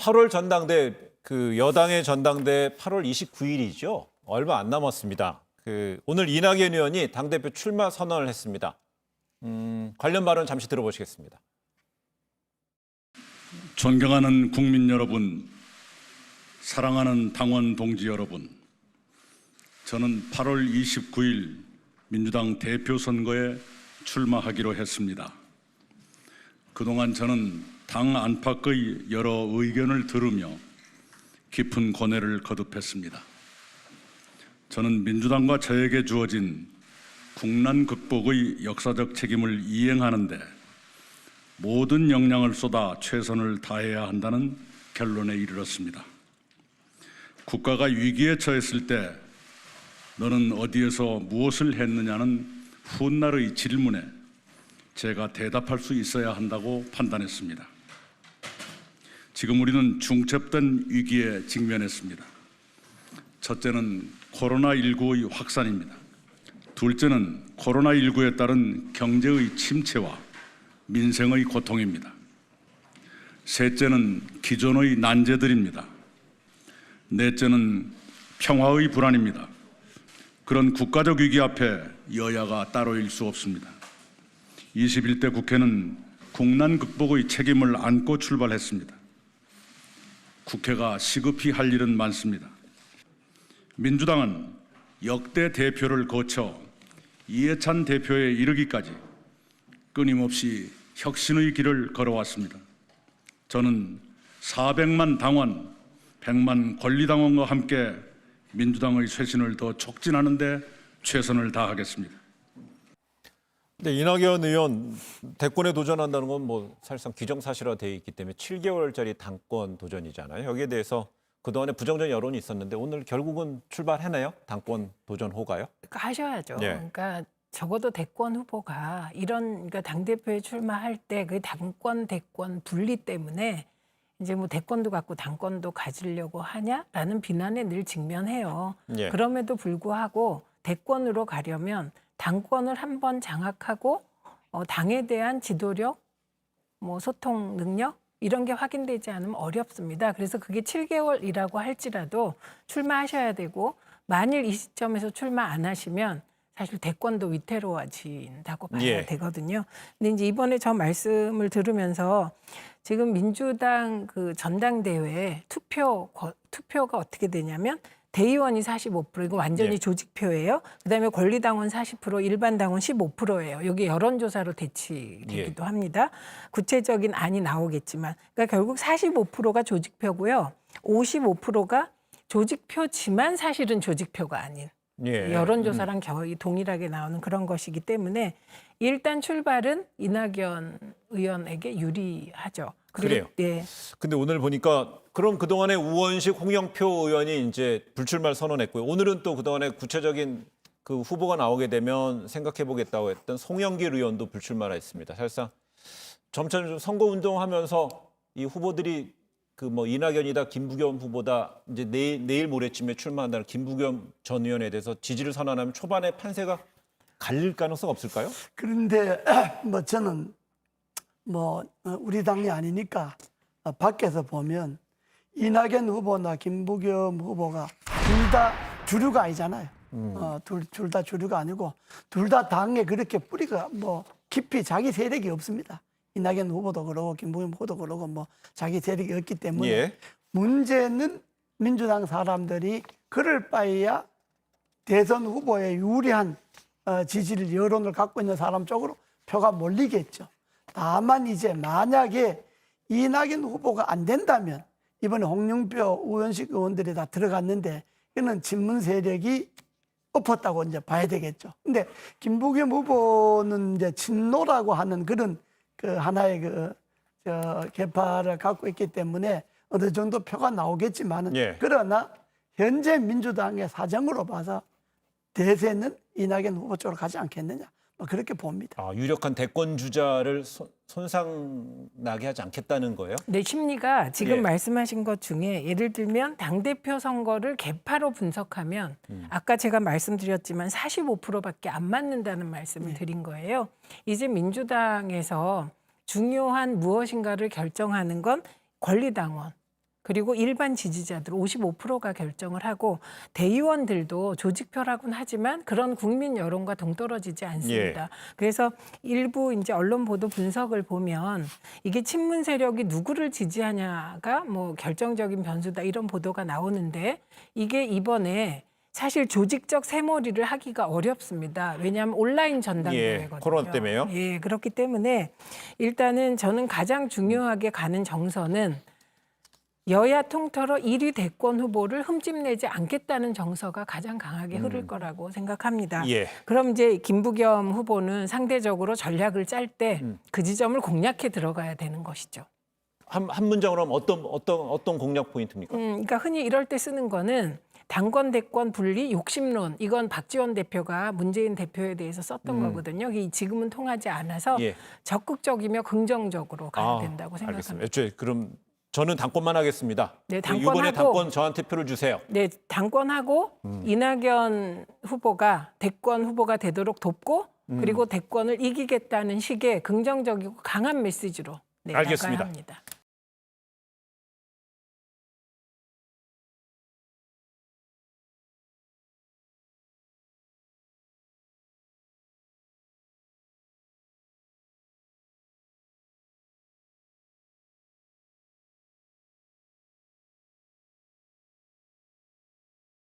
8월 전당대 그 여당의 전당대 8월 29일이죠. 얼마 안 남았습니다. 오늘 이낙연 의원이 당대표 출마 선언을 했습니다. 관련 발언 잠시 들어보시겠습니다. 존경하는 국민 여러분, 사랑하는 당원 동지 여러분, 저는 8월 29일 민주당 대표 선거에 출마하기로 했습니다. 그동안 저는 당 안팎의 여러 의견을 들으며 깊은 고뇌를 거듭했습니다. 저는 민주당과 저에게 주어진 국난 극복의 역사적 책임을 이행하는 데 모든 역량을 쏟아 최선을 다해야 한다는 결론에 이르렀습니다. 국가가 위기에 처했을 때 너는 어디에서 무엇을 했느냐는 훗날의 질문에 제가 대답할 수 있어야 한다고 판단했습니다. 지금 우리는 중첩된 위기에 직면했습니다. 첫째는 코로나19의 확산입니다. 둘째는 코로나19에 따른 경제의 침체와 민생의 고통입니다. 셋째는 기존의 난제들입니다. 넷째는 평화의 불안입니다. 그런 국가적 위기 앞에 여야가 따로일 수 없습니다. 21대 국회는 국난 극복의 책임을 안고 출발했습니다. 국회가 시급히 할 일은 많습니다. 민주당은 역대 대표를 거쳐 이해찬 대표에 이르기까지 끊임없이 혁신의 길을 걸어왔습니다. 저는 400만 당원, 100만 권리당원과 함께 민주당의 쇄신을 더 촉진하는 데 최선을 다하겠습니다. 근데 이낙연 의원 대권에 도전한다는 건 사실상 기정사실화되어 있기 때문에 7개월짜리 당권 도전이잖아요. 여기에 대해서 그동안에 부정적인 여론이 있었는데 오늘 결국은 출발해내요? 당권 도전 호가요? 그러니까 하셔야죠. 예. 그러니까 적어도 대권 후보가 그러니까 당대표에 출마할 때 그 당권, 대권 분리 때문에 이제 대권도 갖고 당권도 가지려고 하냐라는 비난에 늘 직면해요. 예. 그럼에도 불구하고 대권으로 가려면 당권을 한번 장악하고 당에 대한 지도력, 소통 능력 이런 게 확인되지 않으면 어렵습니다. 그래서 그게 7개월이라고 할지라도 출마하셔야 되고 만일 이 시점에서 출마 안 하시면 사실 대권도 위태로워진다고 봐야 예. 되거든요. 근데 이제 이번에 저 말씀을 들으면서 지금 민주당 그 전당대회 투표가 어떻게 되냐면 대의원이 45%, 이거 완전히 예. 조직표예요. 그다음에 권리당원 40%, 일반당원 15%예요. 여기 여론조사로 대치되기도 합니다. 구체적인 안이 나오겠지만, 그러니까 결국 45%가 조직표고요. 55%가 조직표지만 사실은 조직표가 아닌 예. 여론조사랑 거의 동일하게 나오는 그런 것이기 때문에 일단 출발은 이낙연 의원에게 유리하죠. 그래요. 예. 근데 오늘 보니까 그럼 그동안에 우원식, 홍영표 의원이 이제 불출마를 선언했고요. 오늘은 또 그동안에 구체적인 그 후보가 나오게 되면 생각해보겠다고 했던 송영길 의원도 불출마를 했습니다. 사실상 점차 좀 선거운동하면서 이 후보들이 이낙연이다, 김부겸 후보다 이제 내일 모레쯤에 출마한다는 김부겸 전 의원에 대해서 지지를 선언하면 초반에 판세가 갈릴 가능성 없을까요? 그런데 저는 우리 당이 아니니까 밖에서 보면 이낙연 후보나 김부겸 후보가 둘 다 주류가 아니잖아요. 둘 다 주류가 아니고 둘 다 당에 그렇게 뿌리가 깊이 자기 세력이 없습니다. 이낙연 후보도 그러고 김부겸 후보도 그러고 자기 세력이 없기 때문에 예. 문제는 민주당 사람들이 그럴 바에야 대선 후보에 유리한 지지를 여론을 갖고 있는 사람 쪽으로 표가 몰리겠죠. 다만 이제 만약에 이낙연 후보가 안 된다면 이번에 홍영표, 우원식 의원들이 다 들어갔는데 이거는 친문 세력이 엎었다고 이제 봐야 되겠죠. 근데 김부겸 후보는 이제 친노라고 하는 그런 하나의 계파를 갖고 있기 때문에 어느 정도 표가 나오겠지만은 예. 그러나 현재 민주당의 사정으로 봐서 대세는 이낙연 후보 쪽으로 가지 않겠느냐 그렇게 봅니다. 유력한 대권 주자를 손상나게 하지 않겠다는 거예요? 내 심리가 지금 예. 말씀하신 것 중에 예를 들면 당대표 선거를 계파로 분석하면 아까 제가 말씀드렸지만 45%밖에 안 맞는다는 말씀을 드린 거예요. 이제 민주당에서 중요한 무엇인가를 결정하는 건 권리당원, 그리고 일반 지지자들 55%가 결정을 하고 대의원들도 조직표라고는 하지만 그런 국민 여론과 동떨어지지 않습니다. 그래서 일부 이제 언론 보도 분석을 보면 이게 친문 세력이 누구를 지지하냐가 뭐 결정적인 변수다 이런 보도가 나오는데 이게 이번에 사실 조직적 새머리를 하기가 어렵습니다. 왜냐하면 온라인 전당대회거든요. 코로나 때문에요? 예, 그렇기 때문에 일단은 저는 가장 중요하게 가는 정서는 여야 통틀어 1위 대권 후보를 흠집내지 않겠다는 정서가 가장 강하게 흐를 거라고 생각합니다. 예. 그럼 이제 김부겸 후보는 상대적으로 전략을 짤 때 그 지점을 공략해 들어가야 되는 것이죠. 한 문장으로 하면 어떤 공략 포인트입니까? 그러니까 흔히 이럴 때 쓰는 거는 당권 대권 분리 욕심론 이건 박지원 대표가 문재인 대표에 대해서 썼던 거거든요. 이게 지금은 통하지 않아서 예. 적극적이며 긍정적으로 가야 된다고 생각합니다. 알겠습니다. 애초에 그럼 저는 당권만 하겠습니다. 네, 이번에 당권하고- 당권 저한테 표를 주세요. 네, 당권하고 이낙연 후보가 대권 후보가 되도록 돕고 그리고 대권을 이기겠다는 식의 긍정적이고 강한 메시지로 네, 알겠습니다. 나가야 합니다.